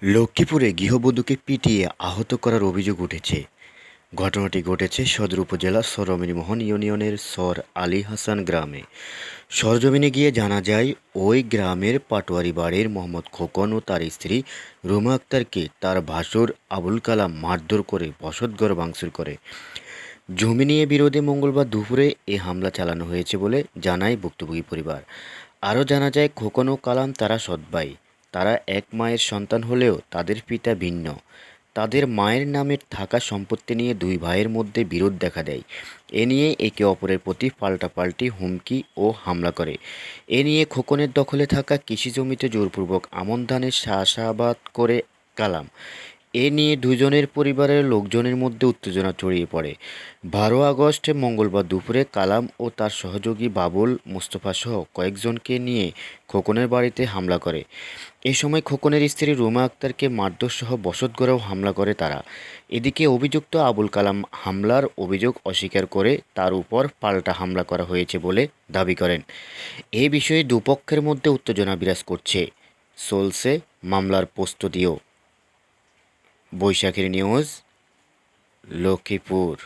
লক্ষ্মীপুরে গৃহবধূকে পিটিয়ে আহত করার অভিযোগ উঠেছে। ঘটনাটি ঘটেছে সদর উপজেলার সরমিনীমোহন ইউনিয়নের সর আলী হাসান গ্রামে। সরজমিনে গিয়ে জানা যায়, ওই গ্রামের পাটোয়ারি বাড়ির মোহাম্মদ খোকন ও তার স্ত্রী রুমা আক্তারকে তার ভাসুর আবুল কালাম মারধর করে বসতঘর ভাঙচুর করে। জমি নিয়ে বিরোধে মঙ্গলবার দুপুরে এ হামলা চালানো হয়েছে বলে জানায় ভুক্তভোগী পরিবার। আরও জানা যায়, খোকন ও কালাম তারা সৎ ভাই। তারা এক মায়ের সন্তান হলেও তাদের পিতা ভিন্ন। তাদের মায়ের নামে থাকা সম্পত্তি নিয়ে দুই ভাইয়ের মধ্যে বিরোধ দেখা দেয়। এ নিয়ে একে অপরের প্রতি পাল্টাপাল্টি হুমকি ও হামলা করে। এ নিয়ে খোকনের দখলে থাকা কৃষি জমিতে জোরপূর্বক আমন ধানের চাষাবাদ করে কালাম। এ নিয়ে দুজনের পরিবারের লোকজনের মধ্যে উত্তেজনা ছড়িয়ে পড়ে। 12 আগস্ট মঙ্গলবার দুপুরে কালাম ও তার সহযোগী বাবুল মোস্তফা সহ কয়েকজনকে নিয়ে খোকনের বাড়িতে হামলা করে। এ সময় খোকনের স্ত্রী রুমা আক্তারকে মারধরসহ বসতঘরেও হামলা করে তারা। এদিকে অভিযুক্ত আবুল কালাম হামলার অভিযোগ অস্বীকার করে তার উপর পাল্টা হামলা করা হয়েছে বলে দাবি করেন। এ বিষয়ে দুপক্ষের মধ্যে উত্তেজনা বিরাজ করছে। চলছে মামলার প্রস্তুতিও। বৈশাখীর নিউজ, লক্ষ্মীপুর।